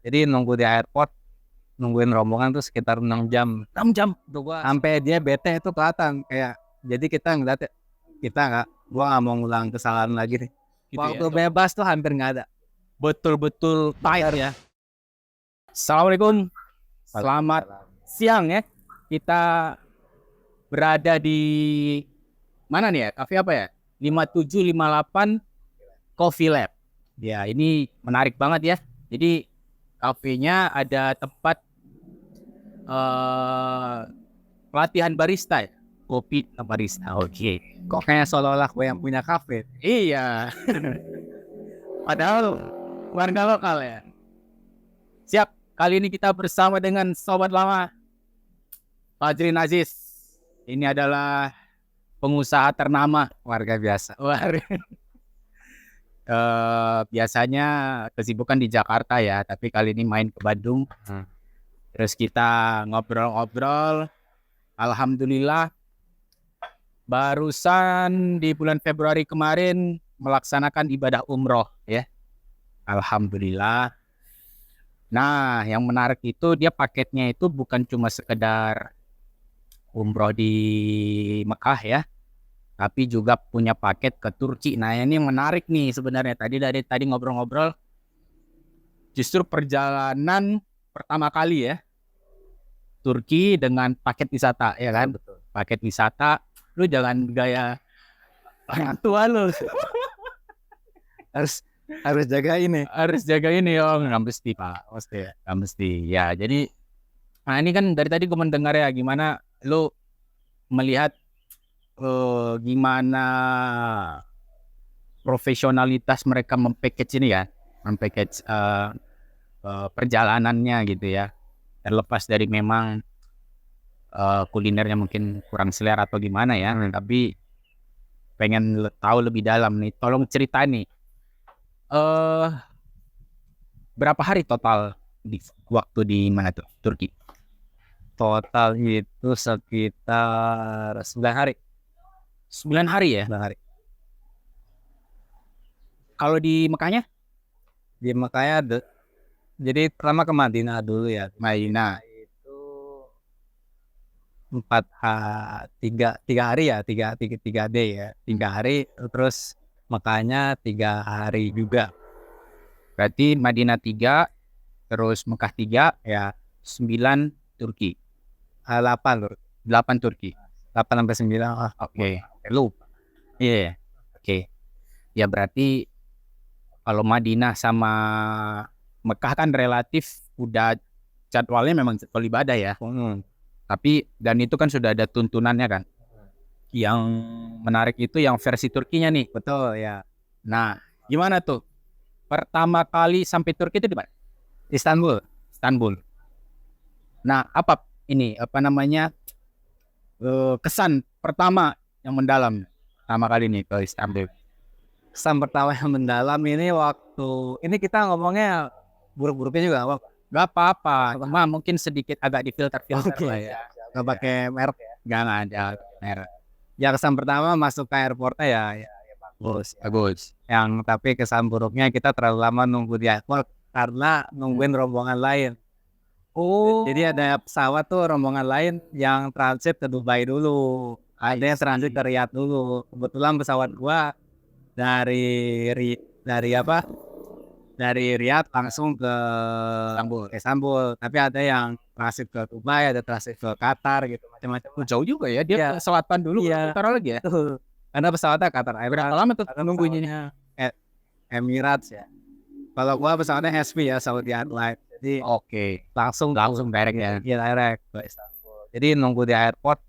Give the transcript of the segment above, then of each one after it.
Jadi nunggu di airport, nungguin rombongan tuh sekitar 6 jam. 6 jam tuh gua. Sampai dia bete itu kelihatan kayak. Jadi kita ngeliat gua nggak mau ngulang kesalahan lagi nih. Gitu Waktu ya. bebas tuh hampir nggak ada. Betul-betul tight ya. Assalamualaikum. Selamat siang ya. Kita berada di mana nih ya? Cafe apa ya? 5758 Coffee Lab. Ya, ini menarik banget ya. Jadi kafenya ada tempat pelatihan barista ya. Kopi barista. Oke. Kok kayak seolah-olah gue yang punya kafe. Iya. Padahal warga lokal ya. Siap. Kali ini kita bersama dengan sobat lama Fajrin Aziz. Ini adalah pengusaha ternama, Warga biasa. Biasanya kesibukan di Jakarta ya, tapi kali ini main ke Bandung. Terus kita ngobrol-ngobrol. Alhamdulillah barusan di bulan Februari kemarin melaksanakan ibadah umroh ya. Alhamdulillah. Nah, yang menarik itu dia paketnya itu bukan cuma sekedar umroh di Mekah ya, tapi juga punya paket ke Turki. Nah, ini yang menarik nih sebenarnya. Tadi ngobrol-ngobrol, justru perjalanan pertama kali ya, Turki dengan paket wisata ya kan? Betul. Paket wisata, lu jangan gaya orang tua lu. Harus jaga ini. Harus jaga ini nggak mesti pak, nggak mesti ya. Jadi nah ini kan dari tadi gue mendengar ya gimana lu melihat gimana profesionalitas mereka mempackage ini ya, mempackage perjalanannya gitu ya. Terlepas dari memang kulinernya mungkin kurang selera atau gimana ya, tapi pengen tahu lebih dalam nih. Tolong cerita nih. Berapa hari total waktu di mana tuh Turki? Total itu sekitar 9 hari. 9 hari ya? 9 hari. Kalau di Mekahnya? Di Mekahnya jadi pertama ke Madinah dulu ya. Madinah itu 3 hari ya, 3 day ya. 3 hari terus Mekahnya 3 hari juga. Berarti Madinah 3, terus Mekah 3, ya 9 Turki. 8 Turki. 8 sampai 9. Oke. Lupa. Iya. Oke. Ya berarti kalau Madinah sama Mekah kan relatif udah jadwalnya memang jadwal ibadah ya. Tapi dan itu kan sudah ada tuntunannya kan. Yang menarik itu yang versi Turkinya nih. Betul ya. Nah, gimana tuh? Pertama kali sampai Turki itu di mana? Istanbul. Nah, apa namanya kesan pertama yang mendalam pertama kali nih ke Istanbul? Kesan pertama yang mendalam ini waktu ini kita ngomongnya buruk-buruknya juga Gak apa-apa, cuma mungkin sedikit agak difilter lah ya. Gak pakai merek ya. Gak ada merek. Ya kesan pertama masuk ke airportnya ya Bagus. Yang tapi kesan buruknya kita terlalu lama nunggu di airport karena nungguin rombongan lain. Jadi ada pesawat tuh rombongan lain yang transit ke Dubai dulu. Ada yang transit ke Riyadh dulu. Kebetulan pesawat gua dari Riyadh langsung ke Istanbul. Tapi ada yang transit ke Dubai, ada transit ke Qatar gitu macam-macam. Jauh juga ya dia Iya. ke selatan dulu, Iya. utara lagi ya. Karena pesawatnya Qatar Airways. Berapa lama tuh nungguinnya? Emirates ya. Kalau gua pesawatnya SV ya, Saudi Airlines. Jadi Oke. langsung direct ya. Iya, direct ke Istanbul. Jadi nunggu di airport,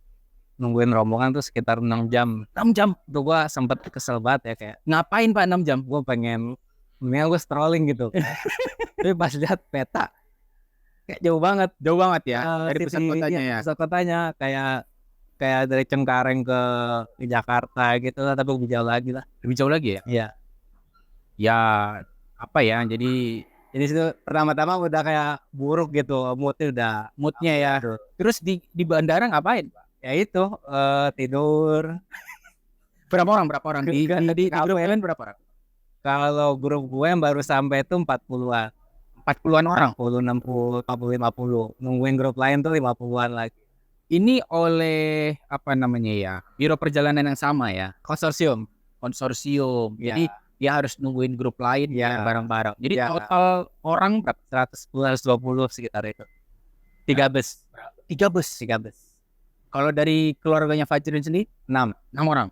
nungguin rombongan tuh sekitar 6 jam. 6 jam. Tuh gua sempet kesel banget ya kayak Ngapain Pak 6 jam? gua pengen gue strolling gitu. Tapi pas lihat peta kayak jauh banget Ya dari pusat kotanya ya. Pusat kotanya kayak dari Cengkareng ke Jakarta gitu lah, tapi lebih jauh lagi lah. Lebih jauh lagi ya? Iya. Ya apa ya? Jadi situ pertama-tama udah kayak buruk gitu, moodnya ya. terus di bandara ngapain? Ya itu tidur. Berapa orang? Di grup kalian berapa orang? Kalau grup gue yang baru sampai itu 40-an. 40-an orang. 40, 60, 40, 50. Nungguin grup lain tuh 50-an lagi. Ini oleh apa namanya ya? Biro perjalanan yang sama ya. Konsorsium. Konsorsium. Ya. Jadi dia harus nungguin grup lain Ya. bareng-bareng. Jadi Ya. total orang berapa? 120 sekitar itu. 3 bus. 3 bus. 3 bus. Kalau dari keluarganya Fajrin sendiri 6. 6 orang.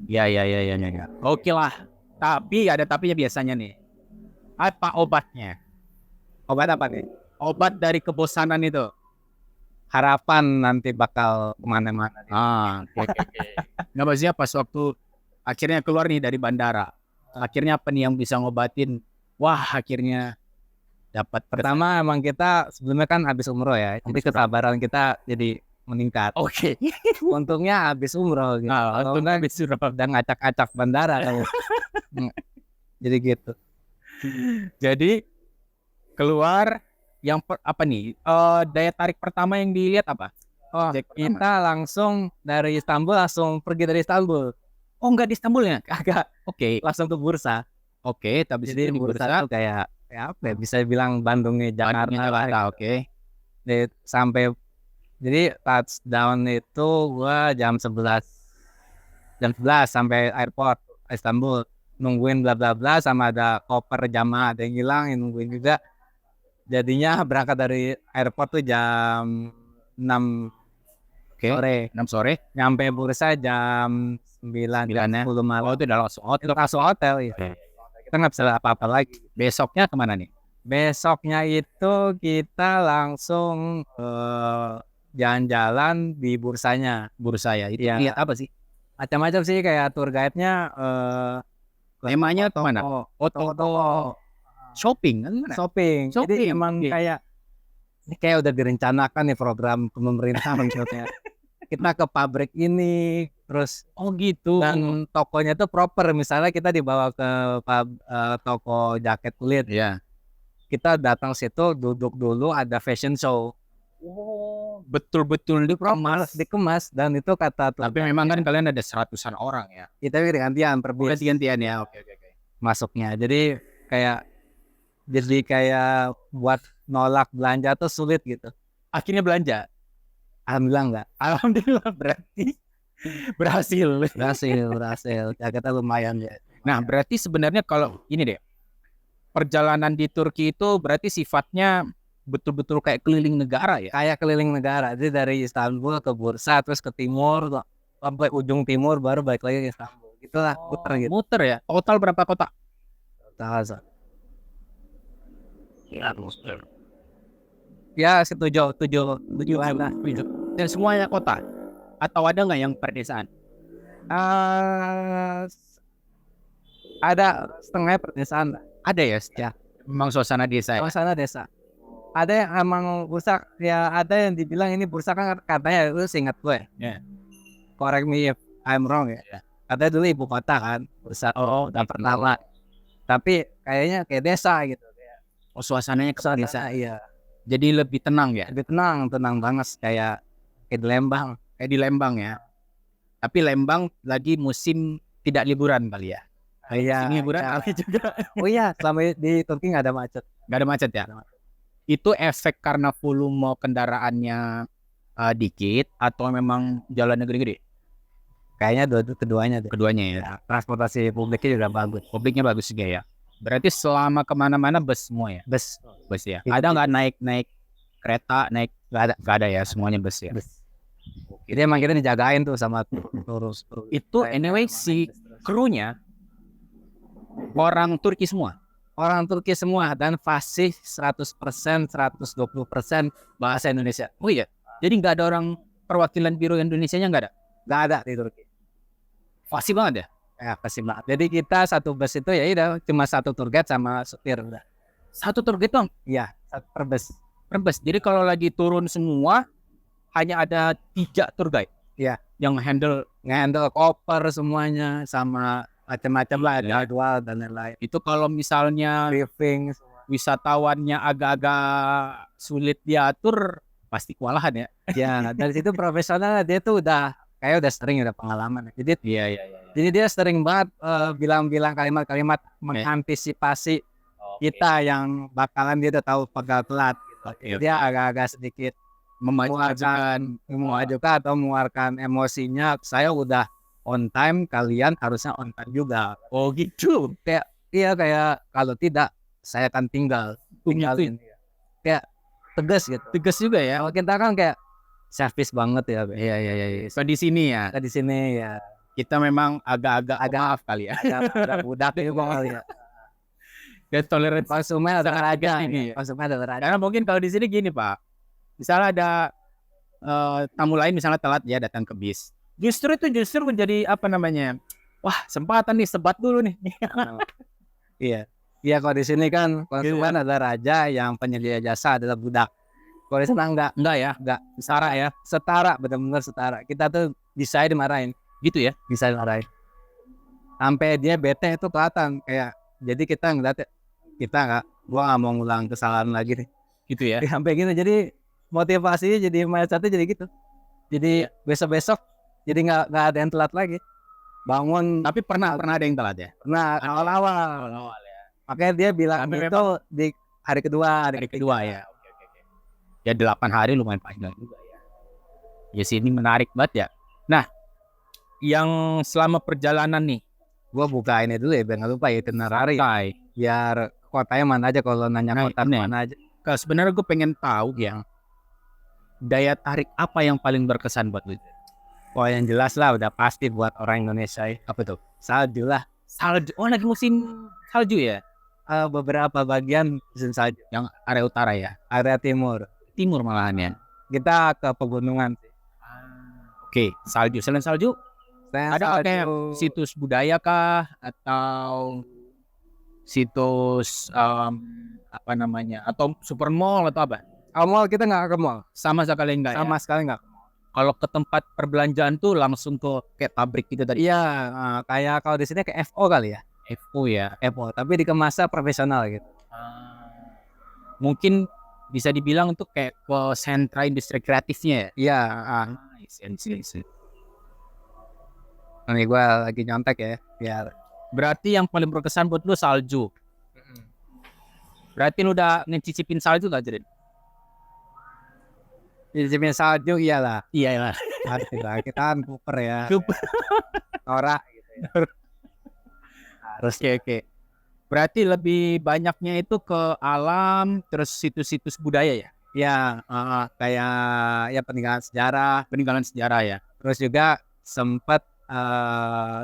Ya. Oke lah. Tapi ada tapinya biasanya nih. Apa obatnya? Obat apa nih? Obat dari kebosanan itu. Harapan nanti bakal kemana-mana. Oke. Nggak, maksudnya pas waktu akhirnya keluar nih dari bandara. Akhirnya apa nih yang bisa ngobatin? Wah, akhirnya dapat. Pertama emang kita sebelumnya kan habis umroh ya. Jadi kesabaran kita jadi meningkat. Oke. Untungnya habis umroh gitu. Untungnya habis umroh. Dan ngacak-acak bandara kan. Jadi gitu. Jadi keluar yang apa nih? Daya tarik pertama yang dilihat apa? Kita langsung dari Istanbul langsung pergi dari Istanbul. Oh, enggak di Istanbul ya? Agak. Oke. Langsung ke bursa. Oke, tapi Jadi di bursa tuh kayak apa ya, bisa bilang Bandungnya Jakarta. Oke. Sampai jadi touchdown itu gua jam 11 sampai airport Istanbul, nungguin bla bla bla, sama ada koper jamaah ada yang hilang, yang nungguin juga. Jadinya berangkat dari airport tuh jam 6 sore. 6 sore. Nyampe bursa jam 9 ya. 10 malam. Oh, itu udah langsung hotel. Langsung hotel ya. Kita nggak bisa apa-apa lagi. Besoknya kemana nih? Besoknya itu kita langsung jalan-jalan di bursanya. Bursa ya. Itu Iya. lihat apa sih? Macam-macam sih, kayak tour guide-nya Temanya kemana? toko Shopping kan? shopping. Jadi Shopping, emang oke. ini kayak udah direncanakan nih program pemerintah maksudnya. Kita ke pabrik ini, terus Oh gitu. dan tokonya tuh proper. Misalnya kita dibawa ke toko jaket kulit. Iya. Kita datang situ, duduk dulu, ada fashion show. Oh, betul-betul Dikemas, dan itu kata tuh. Tapi memang kan kalian ada 100-an orang ya. Kita gantian per bis Ganti-gantian ya. Oke. masuknya. Jadi kayak buat nolak belanja tuh sulit gitu. Akhirnya belanja. Alhamdulillah enggak. Alhamdulillah, berarti berhasil. Berhasil. Jaketnya lumayan ya. Nah, berarti sebenarnya kalau ini deh, perjalanan di Turki itu berarti sifatnya betul-betul kayak keliling negara ya. Kayak keliling negara. Jadi dari Istanbul ke Bursa, terus ke timur, sampai ujung timur, baru balik lagi ke Istanbul. Gitulah, puter gitu. Muter ya. Total berapa kota? Total. Ya, tujuh lah. Dan semuanya kota? Atau ada nggak yang perdesaan? Ada setengah perdesaan lah. Ada ya? Memang suasana desa ya? Suasana desa. Ada yang emang bursa, ya ada yang dibilang ini bursa kan katanya, lu seingat gue. Ya. Correct me if I'm wrong ya. Katanya dulu ibu kota kan, bursa. udah pertama. Tapi kayaknya kayak desa gitu. Oh, suasananya ke desa. Iya. Jadi lebih tenang ya? Lebih tenang banget, kayak di Lembang. Kayak di Lembang ya. Tapi Lembang lagi musim tidak liburan kali ya? Iya. Ini liburan kali juga. Oh iya, selama di Turki nggak ada macet. Nggak ada macet ya? Itu efek karena volume kendaraannya dikit atau memang jalannya gede-gede? Kayaknya keduanya deh. Keduanya ya. Transportasi publiknya juga bagus. Publiknya bagus juga ya. Berarti selama kemana-mana bus semua ya? Bus ya. Itu Ada nggak naik kereta, nggak ada ya, semuanya bus ya. bus. Jadi emang kita dijagain tuh sama terus. Itu anyway si krunya orang Turki semua. Orang Turki semua, dan fasih 100%, 120% bahasa Indonesia. Oh iya. Jadi nggak ada orang perwakilan biro Indonesianya, nggak ada? Nggak ada di Turki. Fasih banget ya? Ya, fasih banget. Jadi kita satu bus itu ya udah cuma satu tour guide sama supir udah. Satu tour guide dong? Iya, per bus. Per bus. Jadi kalau lagi turun semua hanya ada 3 tour guide. Iya. Yang ngehandle koper semuanya sama macam-macam lah, jadwal dan lain-lain. Itu kalau misalnya Briefing semua. Wisatawannya agak-agak sulit diatur, pasti kewalahan ya. Ya, dari situ profesional, dia tuh udah sering, udah pengalaman. Jadi Iya. Jadi dia sering banget bilang-bilang kalimat-kalimat mengantisipasi kita yang bakalan dia udah tahu bakal telat gitu. Dia agak-agak sedikit mengajukan atau mengeluarkan emosinya, saya udah on time, kalian harusnya on time juga. Oh gitu. Kayak kalau tidak saya akan tinggalin. Kayak tegas gitu. Tegas juga ya. Kalau kita kan kayak service banget ya. Iya. So di sini ya. Di sini ya Kita memang agak maaf kali ya. ada budak itu kali ya. Dan toleransi Konsumen ada raja ini. Konsumen ada raja. Karena mungkin kalau di sini gini Pak, misalnya ada tamu lain misalnya telat ya datang ke bis, justru menjadi apa namanya, wah sempatan nih, sebat dulu nih. Iya kalau di sini kan konsumen ada raja, yang penyedia jasa adalah budak. Kalau di sana enggak ya, setara, benar-benar setara. Kita tuh bisa dimarahin gitu ya, bisa dimarahin sampai dia bete itu kelihatan kayak. Jadi kita ngeliat gua nggak mau ngulang kesalahan lagi nih gitu ya. Sampai gitu, jadi motivasinya jadi mindsetnya jadi gitu. Jadi besok jadi nggak ada yang telat lagi. Bangun. Tapi pernah ada yang telat ya? Pernah awal-awal ya. Makanya dia bilang itu di hari kedua ya. Oke. Ya 8 hari lumayan panjang juga ya. Ya sini menarik banget ya. Nah, yang selama perjalanan nih, gua buka ini dulu ya biar nggak lupa ya, itinerary. Biar kotanya mana aja, kalau nanya kota mana aja. Kalau sebenarnya gue pengen tahu yang daya tarik apa yang paling berkesan buat lu? Oh yang jelas lah udah pasti buat orang Indonesia. Apa tuh? Salju lah. Salju. Oh lagi musim salju ya? Beberapa bagian musim salju. Yang area utara ya? Area timur malahan ya. Kita ke pegunungan sih. Oke, salju. Selain salju, ada kayak situs budaya kah atau situs apa namanya, atau super mall atau apa? Mall kita nggak ke mall, sama sekali enggak. Sekali nggak. Kalau ke tempat perbelanjaan tuh langsung ke kayak pabrik gitu tadi. Iya, kayak kalau di sini kayak FO kali ya. FO, tapi dikemasnya profesional gitu. Mungkin bisa dibilang untuk kayak ke sentra industri kreatifnya ya. Iya. Ini gue lagi nyontek ya, biar. Berarti yang paling berkesan buat lu salju. Berarti lu udah ngecicipin salju gak, Jirin? Nyicipin salju iyalah. Pastilah, kita kan Cooper ya. Norak gitu ya. Harus. Oke. Berarti lebih banyaknya itu ke alam, terus situs-situs budaya ya? Ya, kayak ya peninggalan sejarah ya. Terus juga sempat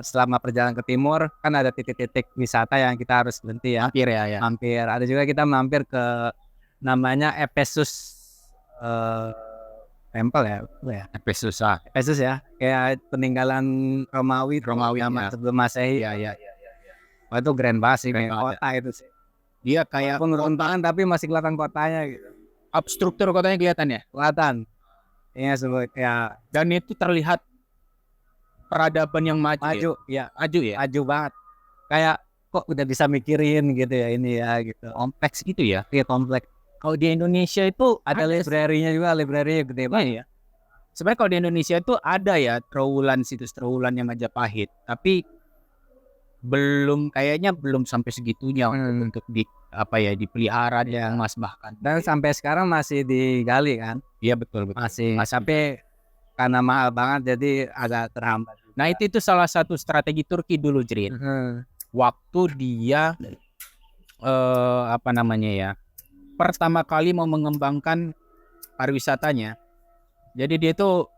selama perjalanan ke timur kan ada titik-titik wisata yang kita harus berhenti ya. Mampir. Ada juga kita mampir ke namanya Ephesus Temple ya. Ephesus ya. Kayak peninggalan Romawi ya. Sebelum Masehi. Iya. Wah, itu keren banget sih, kayak kota itu sih. Dia kayak pengerontakan tapi masih kelihatan kotanya gitu. Struktur kotanya kelihatan ya? Kelihatan. Iya, sebut ya. Dan itu terlihat peradaban yang maju ya. Maju banget. Kayak kok udah bisa mikirin gitu ya ini ya gitu. Kompleks gitu ya? Iya, kompleks. Kalau di Indonesia itu ada library-nya juga, library gede banget ya. Sebenarnya kalau di Indonesia itu ada ya situs terowulan yang Majapahit, tapi kayaknya belum sampai segitunya untuk dipelihara dan emas bahkan. Dan sampai sekarang masih digali kan? Iya betul. Masih sampai karena mahal banget jadi agak terhambat. Nah itu salah satu strategi Turki dulu, Jirin. Waktu dia pertama kali mau mengembangkan pariwisatanya. Jadi dia itu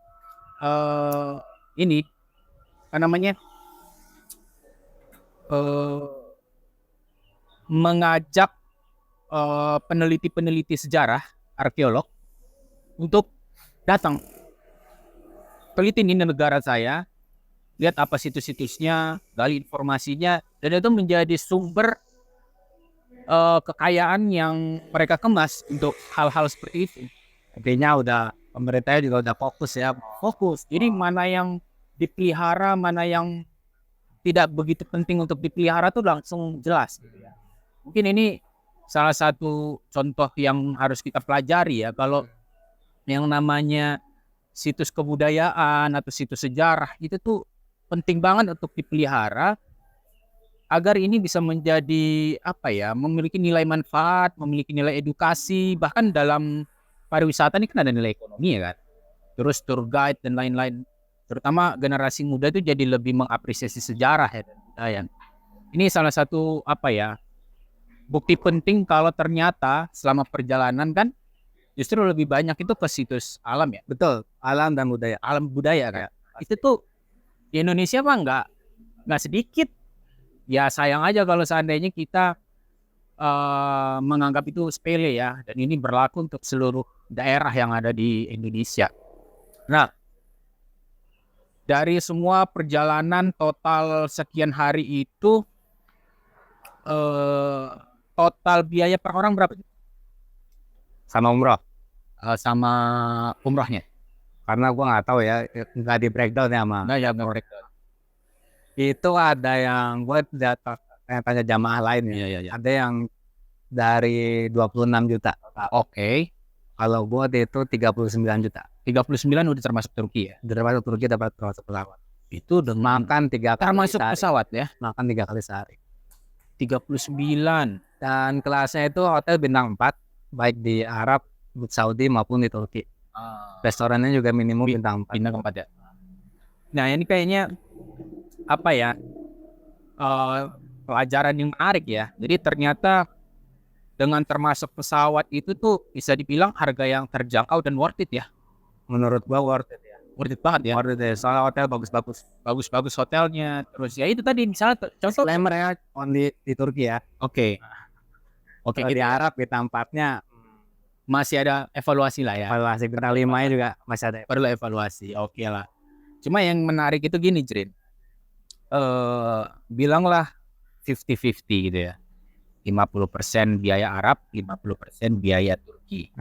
mengajak peneliti-peneliti sejarah, arkeolog untuk datang teliti di negara saya, lihat apa situs-situsnya, gali informasinya, dan itu menjadi sumber kekayaan yang mereka kemas untuk hal-hal seperti itu. Artinya pemerintahnya juga udah fokus. Jadi mana yang dipelihara, mana yang tidak begitu penting untuk dipelihara tuh langsung jelas. Mungkin ini salah satu contoh yang harus kita pelajari ya. Kalau yang namanya situs kebudayaan atau situs sejarah itu tuh penting banget untuk dipelihara. agar ini bisa menjadi apa ya, memiliki nilai manfaat, memiliki nilai edukasi, bahkan dalam pariwisata ini kan ada nilai ekonomi ya kan. Terus tour guide dan lain-lain. Terutama generasi muda itu jadi lebih mengapresiasi sejarah ya dan budaya. Ini salah satu apa ya, bukti penting kalau ternyata selama perjalanan kan justru lebih banyak itu ke situs alam ya, Betul, alam dan budaya. alam budaya kan. Ya, Itu tuh di Indonesia mah nggak sedikit. Ya sayang aja kalau seandainya kita menganggap itu sepele ya, dan ini berlaku untuk seluruh daerah yang ada di Indonesia. Nah, dari semua perjalanan total sekian hari itu total biaya per orang berapa? Sama umroh. Sama umrohnya? Karena gua nggak tahu ya, nggak di breakdown ya sama. Nah ya breakdown. Itu ada yang gue tanya jamaah lain ya. Iya. Ada yang dari 26 juta. Oke. Kalau gue itu 39 juta. 39 udah termasuk Turki ya? Termasuk Turki dapat termasuk pesawat. Itu udah Makan 3 kali termasuk sehari. pesawat ya? Makan 3 kali sehari. 39. Dan kelasnya itu hotel bintang 4, baik di Arab, Saudi maupun di Turki. Restorannya juga minimum bintang 4. Bintang 4 ya. Nah ini kayaknya apa ya, pelajaran yang menarik ya. Jadi ternyata dengan termasuk pesawat itu tuh bisa dibilang harga yang terjangkau dan worth it ya. Menurut gua worth it ya. Worth it banget ya. Worth it ya. Soalnya hotel bagus-bagus. Bagus-bagus hotelnya. Terus ya itu tadi misalnya contoh. Disclaimer ya, only di Turki ya. Oke. Oke, Kalau di Arab bintang 4-nya masih ada evaluasi lah ya. evaluasi, bintang 5-nya juga masih ada. Perlu evaluasi. Oke lah. Cuma yang menarik itu gini, Jrin. Bilanglah 50-50 gitu ya. 50% biaya Arab, 50% biaya Turki.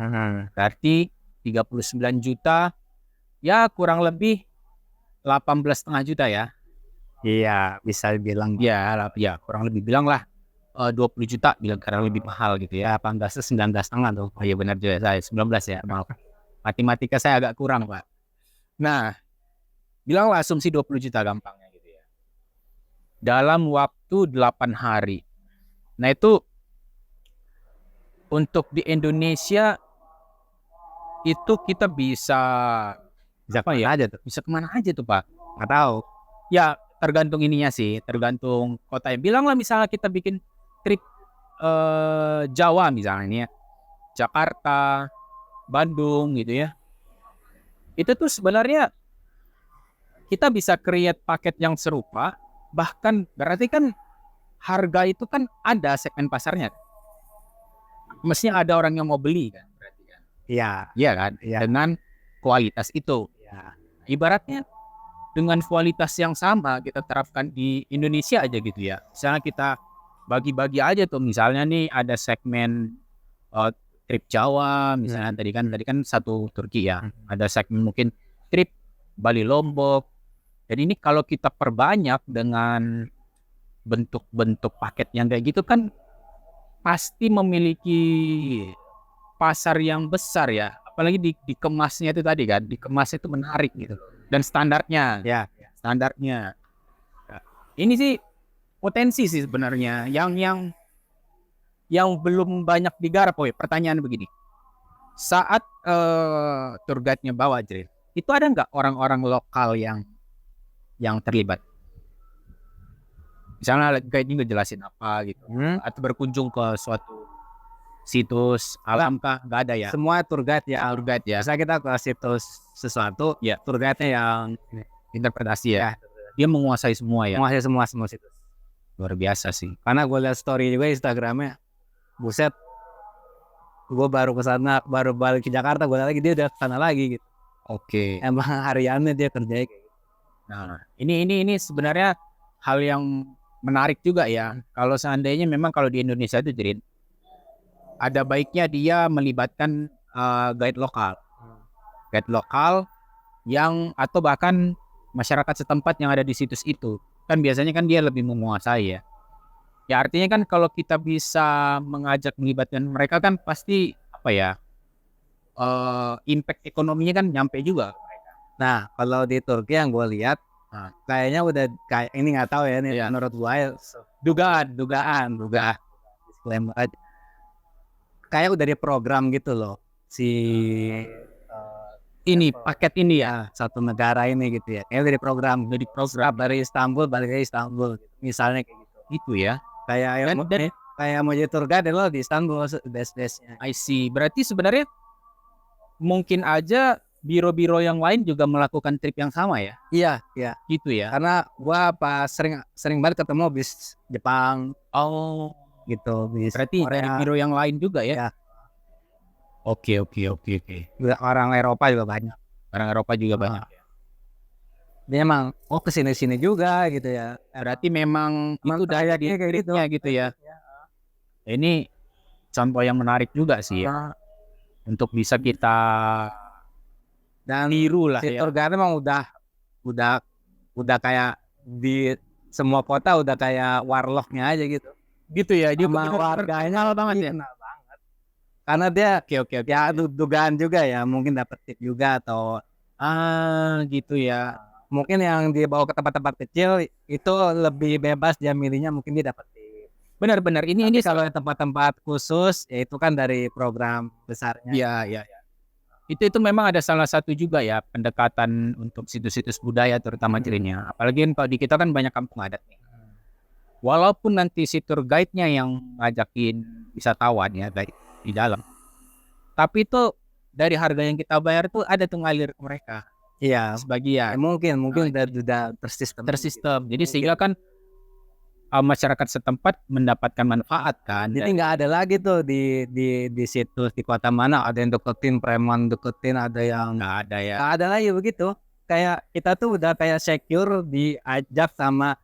Berarti 39 juta, ya kurang lebih 18,5 juta ya. Iya, bisa dibilang. Ya kurang lebih bilang lah 20 juta, bilang kurang lebih mahal gitu ya. 18 19,5 tuh. Oh iya benar juga, saya 19 ya, maaf. Matematika saya agak kurang, Pak. Nah, bilanglah asumsi 20 juta gampangnya gitu ya. Dalam waktu 8 hari. Nah itu untuk di Indonesia itu kita bisa apa ya aja tuh? Bisa kemana aja tuh Pak? Nggak tahu. Ya tergantung ininya sih, tergantung kotanya. Bilanglah misalnya kita bikin trip Jawa misalnya ini ya, Jakarta, Bandung gitu ya. Itu tuh sebenarnya kita bisa create paket yang serupa, bahkan berarti kan harga itu kan ada segmen pasarnya. Mestinya ada orang yang mau beli kan, berarti kan. Iya kan? Iya. Dengan kualitas itu. Ya. Ibaratnya dengan kualitas yang sama kita terapkan di Indonesia aja gitu ya. Misalnya kita bagi-bagi aja tuh, misalnya nih ada segmen trip Jawa misalnya, tadi kan satu Turki ya. Ada segmen mungkin trip Bali Lombok. Jadi ini kalau kita perbanyak dengan bentuk-bentuk paket yang kayak gitu kan pasti memiliki pasar yang besar ya. Apalagi dikemasnya itu tadi kan, dikemas itu menarik gitu. Dan standarnya, Ya. standarnya. Ini sih potensi sih sebenarnya yang belum banyak digarap. Pertanyaan begini, saat tour guide-nya bawa Jrin, itu ada nggak orang-orang lokal yang terlibat? Misalnya guide-nya ngejelasin apa gitu, atau berkunjung ke suatu situs alam kah? Nggak ada ya? Semua tour guide ya. Tour guide ya, Misalnya kita ke situs sesuatu, ya tour guide-nya yang interpretasi ya. Dia menguasai semua ya. menguasai semua situs. Luar biasa sih. Karena gue lihat story juga Instagramnya, buset, gue baru ke sana, baru balik ke Jakarta, gue lihat lagi dia udah ke sana lagi gitu. Oke. Emang hariannya dia kerjanya kayak gitu. Nah, ini sebenarnya hal yang menarik juga ya. Kalau seandainya memang kalau di Indonesia itu jadi ada baiknya dia melibatkan guide lokal. Guide lokal yang atau bahkan masyarakat setempat yang ada di situs itu. Kan biasanya kan dia lebih menguasai ya. Ya artinya kan kalau kita bisa mengajak melibatkan mereka kan pasti apa ya? Impact ekonominya kan nyampe juga. Nah, kalau di Turki yang gue lihat Kayaknya udah kayak ini nggak tahu ya ini Iya. menurut gua ya, dugaan disclaimer aja. Kayak udah diprogram gitu loh si Ini paket ini ya. satu negara ini gitu ya. Kayak udah diprogram dari Istanbul balik ke Istanbul gitu. Misalnya kayak gitu. Gitu ya. Kayak kayak mau jadi tour guide lo di Istanbul base-nya. I see. Berarti sebenarnya mungkin aja biro-biro yang lain juga melakukan trip yang sama ya. Iya. Gitu ya. Karena gua pas sering banget ketemu bis Jepang Oh, gitu, bis berarti dari Korea, biro yang lain juga ya. Ya. Oke. orang Eropa juga banyak. Orang Eropa juga banyak. Dia emang kesini-sini juga gitu ya. Berarti memang itu daya kayak gitu. gitu ya. Ini contoh yang menarik juga sih ya. Untuk bisa kita Dan tiru lah si ya. tour guide emang udah kayak di semua kota udah kayak warlocknya aja gitu. Gitu ya. Dia Sama warganya banget ya. kenal banget. Karena dia Oke. ya dugaan juga ya, mungkin dapet tip juga atau Gitu ya. mungkin yang dibawa ke tempat-tempat kecil itu lebih bebas dia milihnya, mungkin dia dapet tip. Benar-benar ini Kalau tempat-tempat khusus ya itu kan dari program besarnya. Iya. Itu memang ada salah satu juga ya pendekatan untuk situs-situs budaya terutama jadinya. Apalagi kan kalau di kita kan banyak kampung adat nih. Walaupun nanti si tour guide-nya yang ngajakin wisatawan ya baik di dalam. Tapi itu dari harga yang kita bayar tuh ada tuh ngalir ke mereka Iya. sebagian. Mungkin udah tersistem. Jadi sehingga kan masyarakat setempat mendapatkan manfaat kan. Jadi nggak ada lagi tuh di situs di kota mana ada yang deketin preman, ada yang nggak ada ya. nggak ada lagi begitu. Kayak kita tuh udah kayak secure diajak sama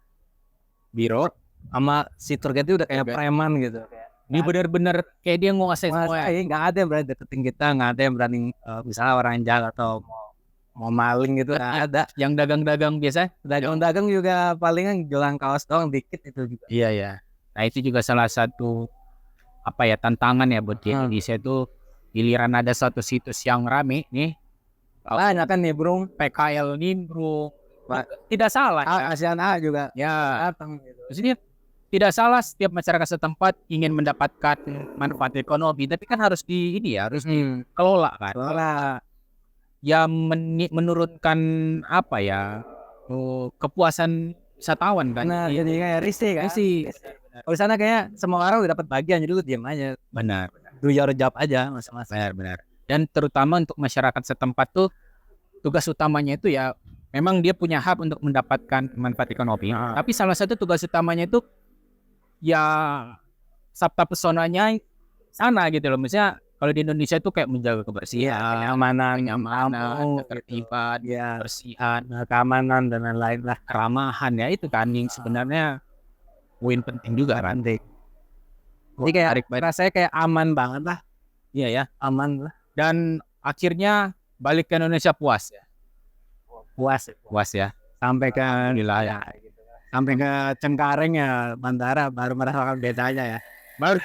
Biro sama si tour guide itu udah kayak preman gitu. ini benar-benar kayak dia mau ngasih semua ya. Nggak ada yang berani deketin kita, nggak ada yang berani misalnya orang jalan atau mau maling gitu, nggak ada. Yang dagang-dagang biasa. Dagang-dagang juga palingan jualan kaos doang dikit itu juga. Iya. Nah itu juga salah satu tantangan ya buat di Indonesia itu giliran ada satu situs yang rame nih. Banyak kan nih bro, PKL nimbrung. Tidak salah. ASEAN A juga Ya. datang gitu. Maksudnya tidak salah setiap masyarakat setempat ingin mendapatkan manfaat ekonomi, tapi kan harus harus dikelola kan. Ya menurunkan kepuasan wisatawan kan. Nah, jadi kayak risih kan. Kalau di sana kayak semua orang udah dapat bagian, jadi lu diam aja. Benar. Do your job aja masa-masa. Benar. Dan terutama untuk masyarakat setempat tuh tugas utamanya itu ya memang dia punya hak untuk mendapatkan manfaat ekonomi. Tapi salah satu tugas utamanya itu ya sabta pesonanya sana gitu loh. Misalnya kalau di Indonesia itu kayak menjaga kebersihan, kenyamanan, ketertiban, kebersihan, keamanan dan lain-lain lah. keramahan ya itu kan yang sebenarnya poin penting juga kan. Jadi kayak rasanya kayak aman banget lah. Iya ya, aman lah. Dan akhirnya balik ke Indonesia puas ya. Puas ya. Sampai ke wilayah. Sampai ke Cengkareng ya bandara baru merasakan bedanya ya. Baru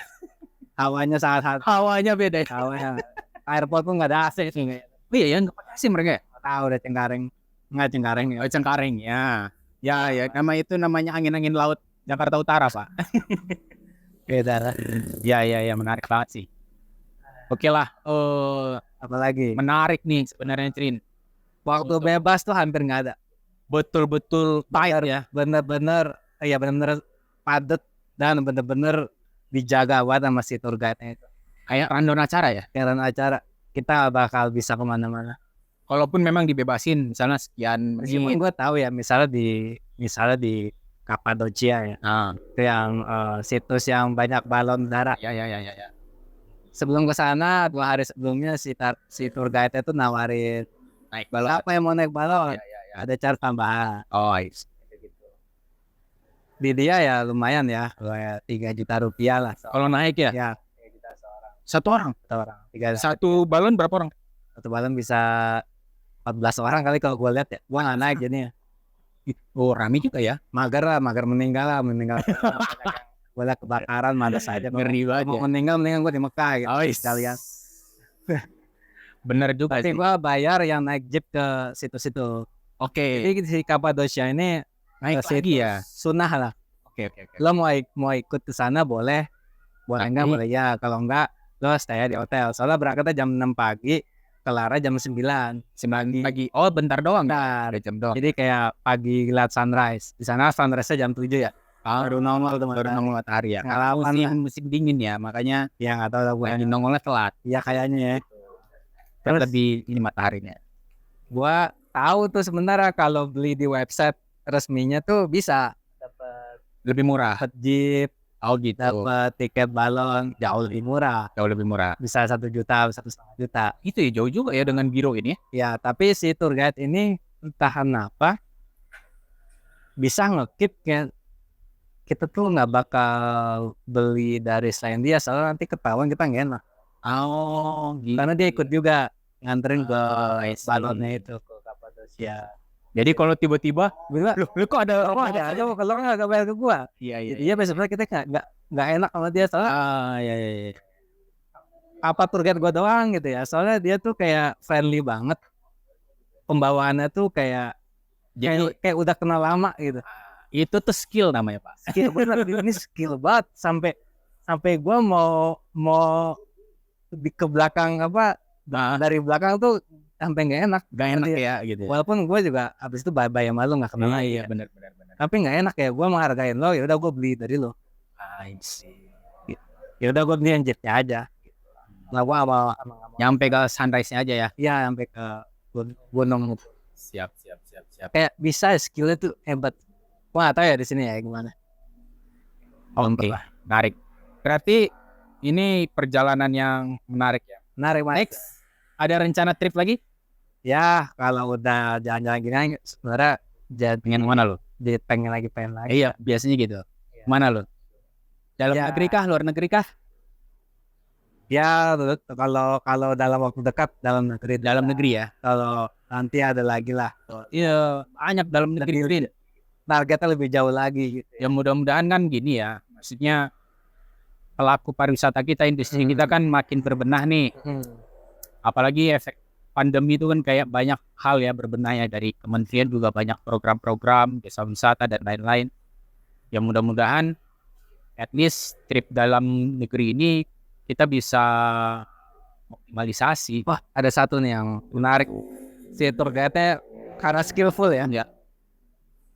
hawanya sangat hawanya beda. Hawanya airport pun nggak ada AC sih. Oh iya ya nggak pakai AC mereka. Tahu udah Cengkareng. Nggak Cengkareng ya. Oh Cengkareng ya. Ya namanya angin-angin laut Jakarta Utara Pak. Beda lah. Ya menarik banget sih. Oke lah. Apalagi menarik nih sebenarnya Crin. Waktu bebas tuh hampir nggak ada. Betul-betul tight ya. Bener-bener padat dan bener-bener dijaga banget sama si tour guide-nya itu. Kayak rundown acara ya? Kayak rundown acara. Kita bakal bisa kemana-mana. Kalaupun memang dibebasin, misalnya sekian menit. Gue tahu ya, misalnya di Kapadocia ya. Itu yang situs yang banyak balon udara. Ya. Sebelum ke sana, 2 hari sebelumnya si tour guide itu nawarin naik balon. Siapa yang mau naik balon? Ya. Ada charge tambahan. Oh, di dia ya lumayan ya, 3 juta rupiah lah. Kalau naik ya? Ya, 3 juta Satu orang. Satu balon berapa orang? Satu balon bisa 14 orang kali kalau gue lihat ya. Gue nggak naik jadinya. Oh, rame juga ya. Mager meninggal. Gue lihat kebakaran mana saja. Ngeri banget. Mau meninggal gue di Mekah gitu. Sekalian. Bener juga sih. Gue bayar yang naik jeep ke situ-situ. Oke. Jadi si Kapadosia ini Naik situs lagi ya. sunnah lah. Oke. Lo mau ikut ke sana boleh enggak Tapi- boleh ya. Kalau enggak lo stay di hotel. Soalnya berangkatnya jam 6 pagi, kelar jam 9. 9 pagi. Oh, bentar doang. Bentar. Ada jam doang. Jadi kayak pagi lihat sunrise. Di sana sunrise-nya jam 7 ya. Baru nongol tuh baru nongol matahari ya. Pengalaman lah. Musim dingin ya, makanya Ya nggak tahu lah gue. lagi nongolnya telat. Ya kayaknya ya. Terus lebih ini mataharinya. Gua tahu tuh sebenarnya kalau beli di website resminya tuh bisa dapat Lebih murah. jeep, Oh gitu. dapat tiket balon jauh lebih murah. Jauh lebih murah. Bisa 1 juta, 1,5 juta. Itu ya jauh juga ya dengan Giro ini. Ya, tapi si tour guide ini entah kenapa bisa nge-keep kayak kita tuh nggak bakal beli dari selain dia, soalnya nanti ketahuan kita nggak enak. Oh, gitu. Karena dia ikut juga nganterin ke I see. balonnya itu ke Kapadosia. Jadi kalau tiba-tiba, Bila, loh kok ada ada kalau nggak bayar ke gua. Iya, iya. Iya, sebenarnya kita nggak enak sama dia soalnya Iya. apa tour guide gua doang gitu ya. Soalnya dia tuh kayak friendly banget. Pembawaannya tuh kayak kayak udah kenal lama gitu. Itu tuh skill namanya, Pak. Skill bener, ini skill banget sampai gua mau di ke belakang dari belakang tuh sampai nggak enak. Gak enak ya gitu. Walaupun gue juga abis itu bye sama lu nggak kenal lagi. Iya, benar. Tapi nggak enak ya, gue menghargain lo, ya udah gue beli dari lo. I see. Ya udah gue beli yang jetnya aja. Nah gue sama Nyampe ke sunrise-nya aja ya. ya sampai ke gunung. Siap. Kayak bisa skillnya tuh hebat. Gue nggak tahu ya di sini ya gimana. Oke, menarik. Berarti ini perjalanan yang menarik ya. Menarik banget. Next, ada rencana trip lagi? Ya kalau udah jalan-jalan gini sebenarnya Pengen mana lo? jadi pengen lagi. Iya, biasanya gitu. Mana lo? Dalam Ya. negeri kah, luar negeri kah? Ya kalau dalam waktu dekat dalam negeri. Dalam negeri ya. Kalau nanti ada lagi lah. Iya, banyak dalam negeri. Targetnya lebih jauh lagi gitu. Ya mudah-mudahan kan gini ya. Maksudnya pelaku pariwisata kita, industri kita kan makin berbenah nih. Apalagi efek pandemi itu kan kayak banyak hal ya berbenah ya, dari kementerian juga banyak program-program desa wisata dan lain-lain. Ya mudah-mudahan at least trip dalam negeri ini kita bisa optimalisasi. Wah, ada satu nih yang menarik. Si tour guide-nya karena skillful ya. Ya.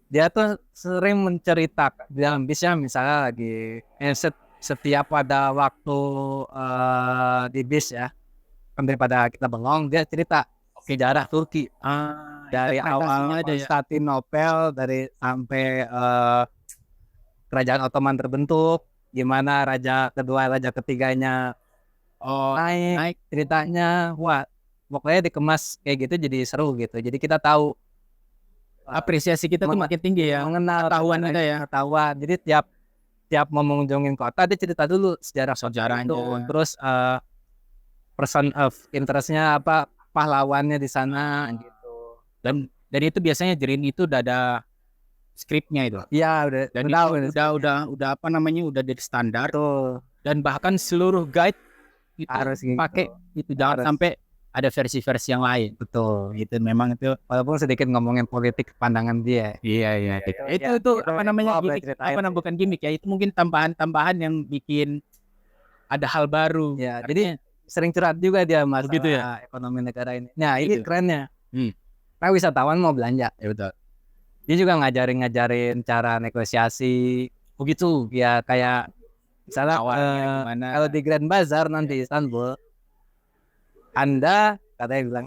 Dia tuh sering menceritakan di dalam bisnya misalnya lagi setiap pada waktu di bis ya. Kan daripada kita bengong, dia cerita sejarah Turki. Dari awal aja ya. Konstantinopel dari sampai kerajaan Ottoman terbentuk, gimana raja kedua, raja ketiganya naik ceritanya. Wah, pokoknya dikemas kayak gitu jadi seru gitu. Jadi kita tahu Apresiasi kita tuh makin tinggi ya. mengenal Pengetahuan kita ya. pengetahuan. Jadi tiap mau mengunjungin kota dia cerita dulu sejarahnya itu. Terus person of interestnya apa, pahlawannya di sana gitu. Dan itu biasanya Jerin itu udah ada skripnya itu. Iya, udah. Dan udah apa namanya, udah dari standar. Tuh, Dan bahkan seluruh guide itu harus gitu. pakai itu, jangan Harus. sampai ada versi-versi yang lain. Betul. Itu memang itu. Walaupun sedikit ngomongin politik pandangan dia. Iya. Itu apa namanya, gimmick, bukan gimmick ya, itu mungkin tambahan yang bikin ada hal baru. Ya, Artinya, jadi sering curhat juga dia masalah Begitu ya? ekonomi negara ini. Nah, ini Gitu. kerennya. Hmm. Nah, wisatawan mau belanja. ya betul. Dia juga ngajarin cara negosiasi. Begitu. Ya kayak misalnya Awalnya gimana? kalau di Grand Bazaar nanti Istanbul, Anda katanya bilang,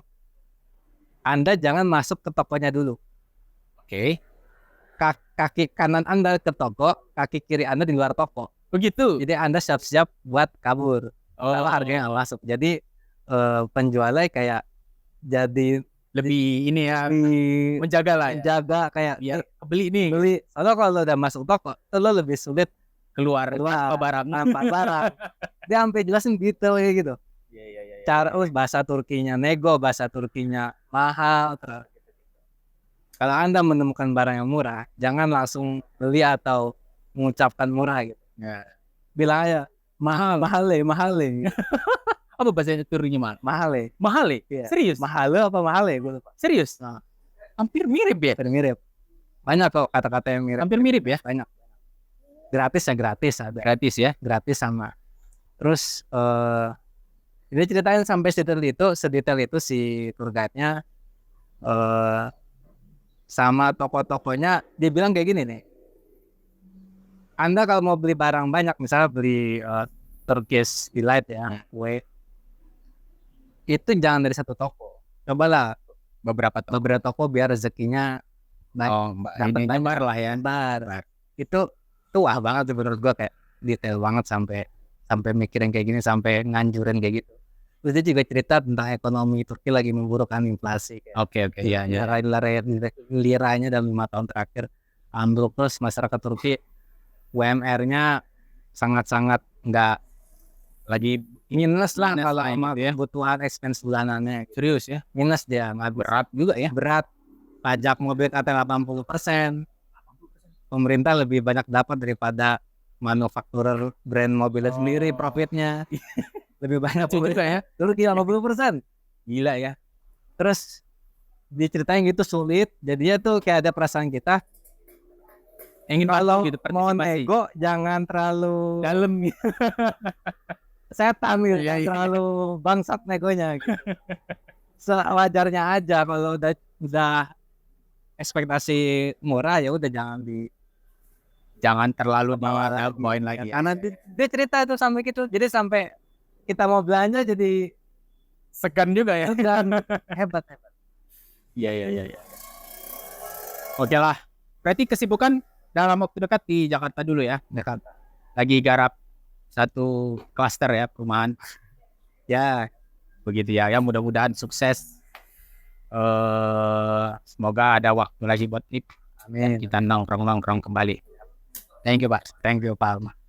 Anda jangan masuk ke tokonya dulu. Oke. Kaki kanan Anda ke toko, kaki kiri Anda di luar toko. Begitu. Jadi Anda siap-siap buat kabur. Kalau harganya nggak masuk. Jadi penjualnya kayak jadi lebih ini ya, lebih menjaga lah ya. menjaga kayak Biar kebeli nih, beli. Soalnya kalau lo udah masuk toko, lo lebih sulit keluar barang. tanpa barang. Dia sampai jelasin detail kayak gitu. Iya. Cara bahasa Turkinya nego, bahasa Turkinya mahal. Kalau Anda menemukan barang yang murah, jangan langsung beli atau mengucapkan murah gitu. Ya. Bilang aja mahal. Apa bahasa Turkinya, mahal? Mahal. Mahal ya? Iya. Serius? Mahal apa mahal ya? Gue lupa. Serius? Nah. Hampir mirip ya. Hampir mirip. Banyak kok kata-kata yang mirip. Hampir mirip ya. Banyak. Gratis ada. Gratis ya. Gratis sama. Terus ini ceritain sampai sedetail itu si tour guide-nya sama toko-tokonya dia bilang kayak gini nih. Anda kalau mau beli barang banyak, misalnya beli Turkish Delight ya, kue, itu jangan dari satu toko. Cobalah Beberapa toko biar rezekinya ini nyebar lah ya. Bar. Itu wah banget tuh menurut gua, kayak detail banget sampai mikirin kayak gini, sampai nganjurin kayak gitu. Terus dia juga cerita tentang ekonomi Turki lagi memburuk kan, inflasi. Oke, iya. Liranya dalam 5 tahun terakhir ambruk, terus masyarakat Turki UMR-nya sangat-sangat nggak lagi minus lah kalau sama kebutuhan expense bulanannya. Serius ya? Minus dia, berat juga ya. Berat. Pajak mobil kata 80%. Pemerintah lebih banyak dapat daripada manufakturer brand mobilnya sendiri, profitnya lebih banyak juga ya. Turki 80%. Gila ya. Terus diceritain gitu sulit, jadinya tuh kayak ada perasaan kita ingin kalau gitu, mau nego jangan terlalu dalam gitu. Setan gitu, terlalu bangsat negonya gitu. Sewajarnya aja, kalau udah ekspektasi murah ya udah jangan terlalu bawain lagi. Karena dia cerita itu sampai gitu, jadi sampai kita mau belanja jadi segan juga ya. Segan. hebat. Iya. Oke lah. Berarti kesibukan dalam waktu dekat di Jakarta dulu ya. Jakarta. Lagi garap satu klaster ya perumahan. Ya, begitu ya. Ya mudah-mudahan sukses. Semoga ada waktu lagi buat trip. Amin. Kita nongkrong kembali. Thank you, Pak. Thank you, Pak.